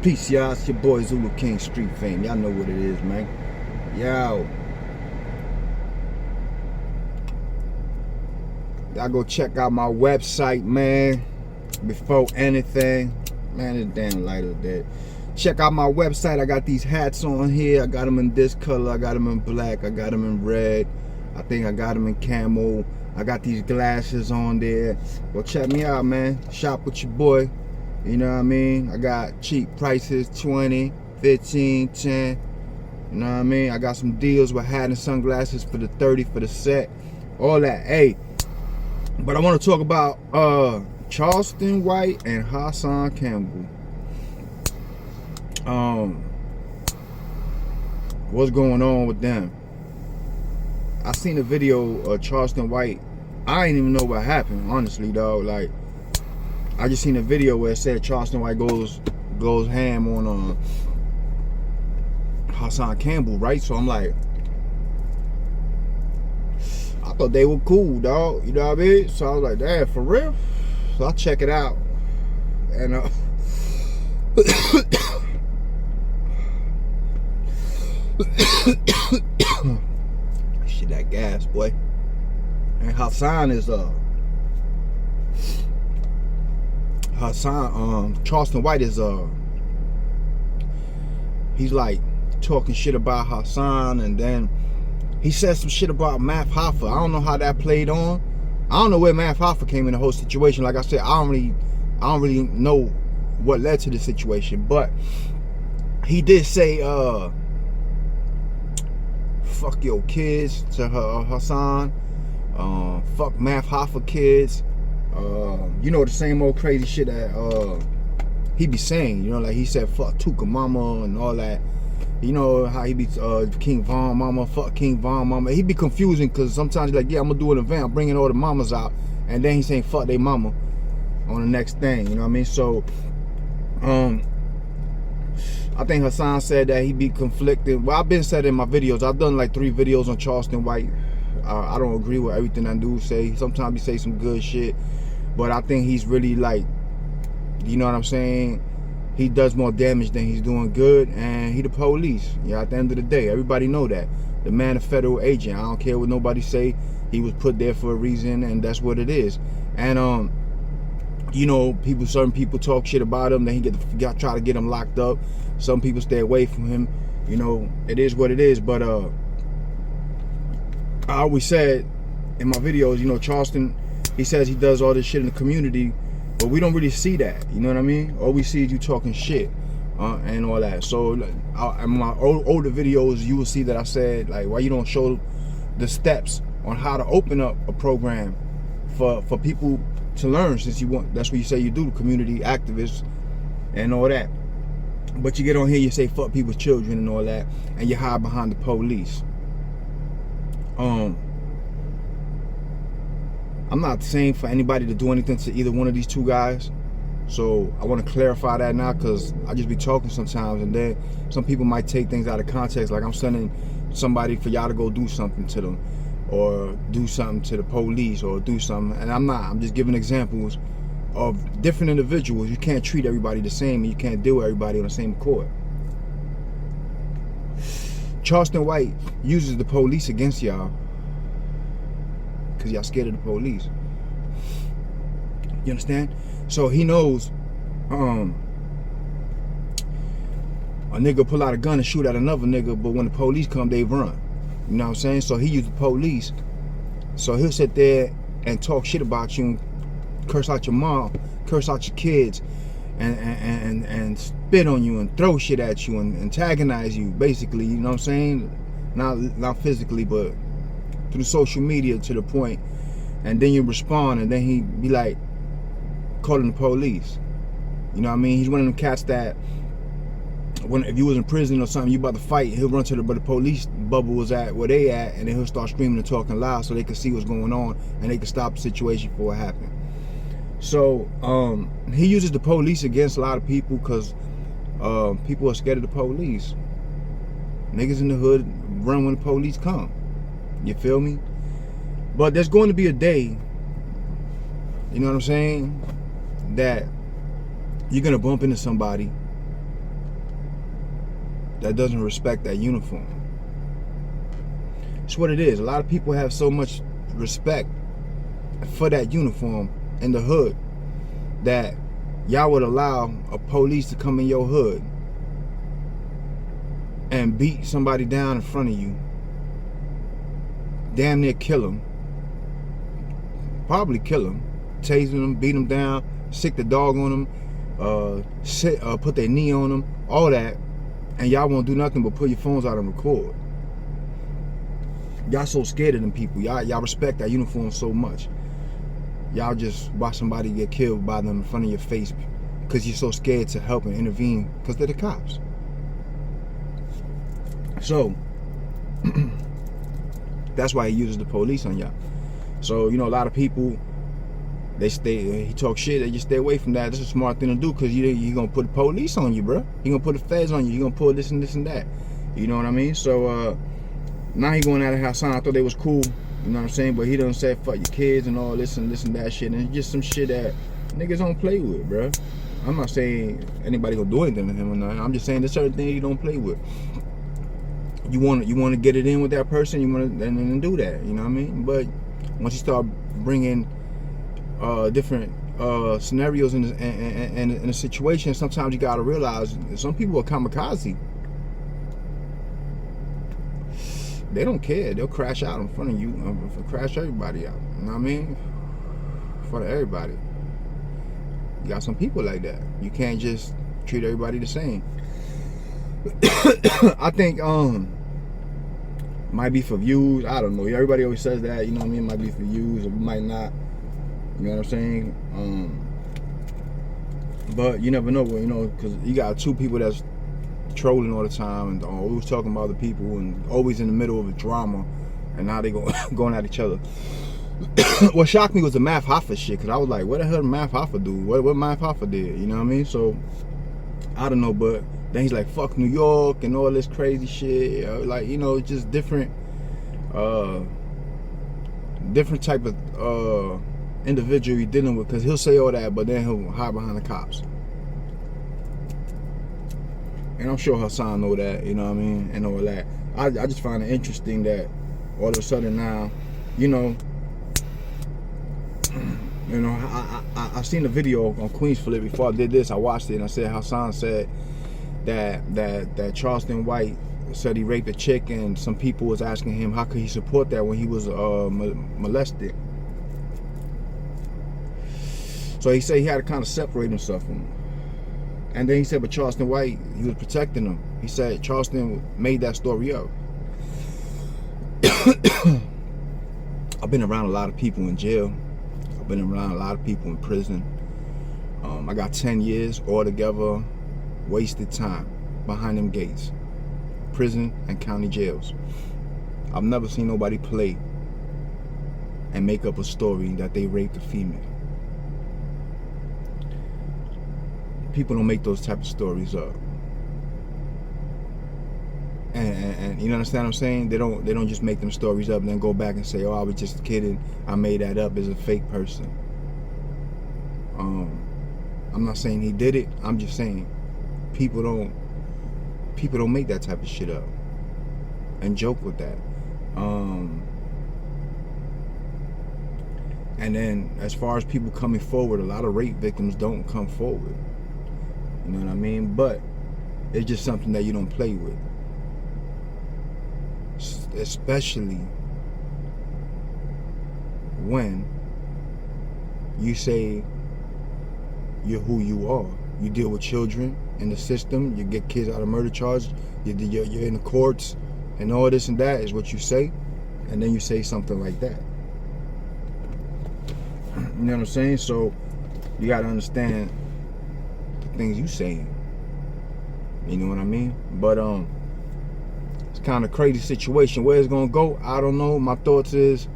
Peace, y'all. It's your boy Zulu King Street Fame. Y'all know what it is, man. Yo. Y'all go check out my website, man. Before anything. Man, this damn light is dead. Check out my website. I got these hats on here. I got them in this color. I got them in black. I got them in red. I think I got them in camo. I got these glasses on there. Go check me out, man. Shop with your boy. You know what I mean? I got cheap prices, 20, 15, 10. You know what I mean? I got some deals with hat and sunglasses for the 30 for the set. All that. Hey. But I want to talk about Charleston White and Hassan Campbell. What's going on with them? I seen a video of Charleston White. I didn't even know what happened, honestly, dog. Like, I just seen a video where it said Charleston White goes ham on Hassan Campbell, right? So I'm like, I thought they were cool, dog. You know what I mean? So I was like, damn, for real? So I check it out, and shit, that gas, boy. And Hassan is Charleston White is he's like talking shit about Hassan, and then he said some shit about Hoffa. I don't know how that played on. I don't know where Hoffa came in the whole situation. Like I said, I don't really know what led to the situation, but he did say fuck your kids to Hassan. Fuck Hoffa kids. You know, the same old crazy shit that he be saying. You know, like he said fuck Tuka mama and all that. You know how he be King Von mama, fuck King Von mama. He be confusing because sometimes he's like, yeah, I'm gonna do an event, I'm bringing all the mamas out, and then he's saying fuck they mama on the next thing. You know what I mean? So I think Hassan said that he be conflicted. Well, I've been said in my videos, I've done like 3 videos on Charleston White. I don't agree with everything that dude say. Sometimes he say some good shit, but I think he's really like, you know what I'm saying? He does more damage than he's doing good, and he the police. Yeah, at the end of the day, everybody know that. The man a federal agent. I don't care what nobody say. He was put there for a reason, and that's what it is. And you know, certain people talk shit about him, then he try to get him locked up. Some people stay away from him. You know, it is what it is. But I always said in my videos, you know, Charleston, he says he does all this shit in the community, but we don't really see that. You know what I mean? All we see is you talking shit and all that. So in my older videos, you will see that I said, like, why you don't show the steps on how to open up a program for people to learn, since you want, that's what you say you do, community activists and all that. But you get on here, you say fuck people's children and all that, and you hide behind the police. I'm not saying for anybody to do anything to either one of these two guys, so I want to clarify that now, because I just be talking sometimes, and then some people might take things out of context, like I'm sending somebody for y'all to go do something to them, or do something to the police, or do something, and I'm not. I'm just giving examples of different individuals. You can't treat everybody the same, and you can't deal with everybody on the same accord. Charleston White uses the police against y'all because y'all scared of the police. You understand? So he knows a nigga pull out a gun and shoot at another nigga, but when the police come, they run. You know what I'm saying? So he used the police. So he'll sit there and talk shit about you, and curse out your mom, curse out your kids, and spit on you and throw shit at you and antagonize you, basically. You know what I'm saying? Not physically, but through social media, to the point. And then you respond, and then he be like calling the police. You know what I mean? He's one of them cats that if you was in prison or something, you about to fight, he'll run to the police bubble was at where they at, and then he'll start screaming and talking loud so they can see what's going on and they can stop the situation before it happens. So he uses the police against a lot of people because people are scared of the police. Niggas in the hood run when the police come. You feel me? But there's going to be a day, you know what I'm saying, that you're gonna bump into somebody that doesn't respect that uniform. It's what it is. A lot of people have so much respect for that uniform in the hood that y'all would allow a police to come in your hood and beat somebody down in front of you, damn near kill them, probably kill them, tasing them, beat them down, sick the dog on them, put their knee on them, all that, and y'all won't do nothing but pull your phones out and record. Y'all so scared of them people. Y'all respect that uniform so much. Y'all just watch somebody get killed by them in front of your face because you're so scared to help and intervene because they're the cops. So that's why he uses the police on y'all. So, you know, a lot of people, he talk shit, they just stay away from that. This is a smart thing to do because you're going to put the police on you, bro. You're going to put the feds on you. You're going to pull this and this and that. You know what I mean? So, now he going at Hassan. I thought they was cool. You know what I'm saying? But he done said fuck your kids and all this and that shit. And it's just some shit that niggas don't play with, bro. I'm not saying anybody gonna do anything to him or nothing. I'm just saying there's certain things you don't play with. You want to get it in with that person, you want to and do that. You know what I mean? But once you start bringing different scenarios in a situation, sometimes you gotta realize some people are kamikaze. They don't care. They'll crash out in front of you, crash everybody out. You know what I mean? In front of everybody. You got some people like that. You can't just treat everybody the same. I think might be for views. I don't know. Everybody always says that. You know what I mean? Might be for views, or might not. You know what I'm saying? But you never know. You know, because you got two people that's trolling all the time and always talking about the people and always in the middle of a drama, and now they going at each other. What shocked me was the Math Hoffa shit, because I was like, what the hell did Math Hoffa do? What Math Hoffa did? You know what I mean? So I don't know, but then he's like, fuck New York and all this crazy shit. Like, you know, just different type of individual you're dealing with, because he'll say all that, but then he'll hide behind the cops. And I'm sure Hassan know that, you know what I mean, and all that. I just find it interesting that all of a sudden now, you know, I seen a video on Queens Flip before I did this. I watched it and I said Hassan said that Charleston White said he raped a chick, and some people was asking him how could he support that when he was molested. So he said he had to kind of separate himself from him. And then he said, but Charleston White, he was protecting him. He said Charleston made that story up. I've been around a lot of people in jail. I've been around a lot of people in prison. I got 10 years altogether, wasted time behind them gates. Prison and county jails. I've never seen nobody play and make up a story that they raped a female. People don't make those type of stories up. And you understand what I'm saying? They don't just make them stories up and then go back and say, oh, I was just kidding, I made that up as a fake person. I'm not saying he did it. I'm just saying people don't make that type of shit up and joke with that. And then as far as people coming forward, a lot of rape victims don't come forward. You know what I mean? But it's just something that you don't play with. Especially when you say you're who you are. You deal with children in the system. You get kids out of murder charges. You're in the courts and all this and that is what you say. And then you say something like that. You know what I'm saying? So you got to understand things you saying, you know what I mean? But it's kind of crazy situation. Where it's gonna go, I don't know. My thoughts is,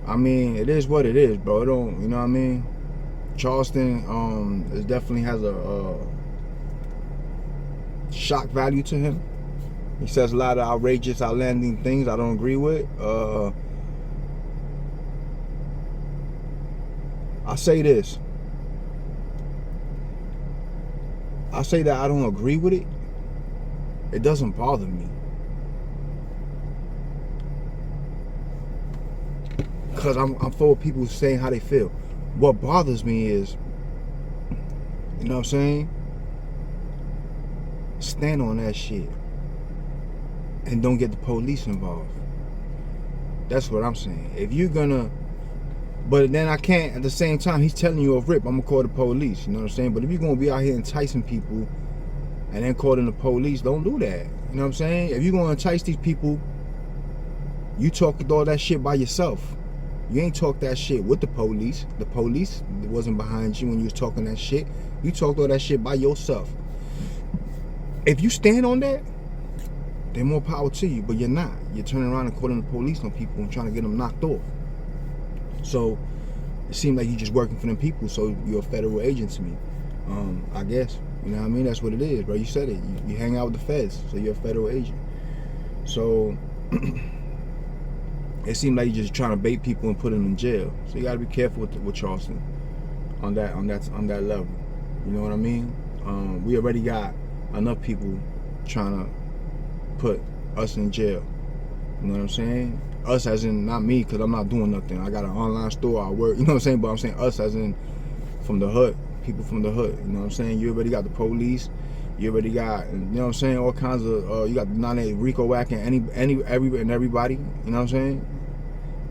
I mean, it is what it is, bro. It don't, you know what I mean? Charleston, it definitely has a shock value to him. He says a lot of outrageous, outlanding things I don't agree with. I say this. I say that I don't agree with it, It doesn't bother me. Because I'm full of people saying how they feel. What bothers me is, you know what I'm saying? Stand on that shit. And don't get the police involved. That's what I'm saying. If you're gonna, but then I can't, at the same time, he's telling you off rip, I'm gonna call the police, you know what I'm saying? But if you're gonna be out here enticing people and then calling the police, don't do that. You know what I'm saying? If you're gonna entice these people, you talk all that shit by yourself. You ain't talk that shit with the police. The police wasn't behind you when you was talking that shit. You talked all that shit by yourself. If you stand on that, then more power to you, but you're not. You're turning around and calling the police on people and trying to get them knocked off. So it seems like you're just working for them people, so you're a federal agent to me. I guess. You know what I mean? That's what it is, bro. You said it. You hang out with the feds, so you're a federal agent. So it seemed like you're just trying to bait people and put them in jail. So you gotta be careful with Charleston on that level. You know what I mean? We already got enough people trying to put us in jail. You know what I'm saying? Us as in not me, because I'm not doing nothing. I got an online store, I work, you know what I'm saying? But I'm saying us as in from the hood, people from the hood. You know what I'm saying? You already got the police. You already got, you know what I'm saying, all kinds of, you got the non-A Rico whacking everybody, you know what I'm saying?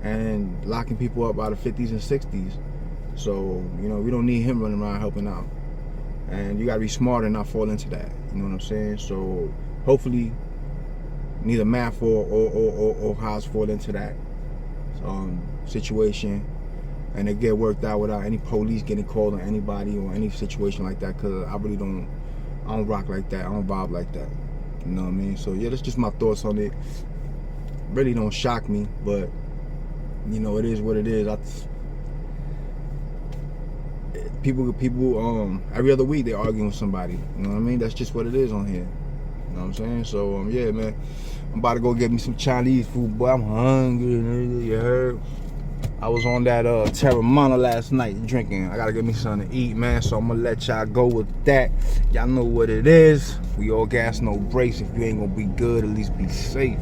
And locking people up out of 50s and 60s. So, you know, we don't need him running around helping out. And you gotta be smart and not fall into that. You know what I'm saying? So hopefully neither Math or Haas fall into that situation, and it get worked out without any police getting called on anybody or any situation like that. Cause I don't rock like that. I don't vibe like that. You know what I mean? So yeah, that's just my thoughts on it. Really don't shock me, but you know, it is what it is. People every other week they're arguing with somebody. You know what I mean? That's just what it is on here. You know what I'm saying? So yeah, man, I'm about to go get me some Chinese food, boy. I'm hungry, nigga. You heard? I was on that Terramana last night drinking. I gotta get me something to eat, man. So I'm gonna let y'all go with that. Y'all know what it is. We all gas, no brakes. If you ain't gonna be good, at least be safe.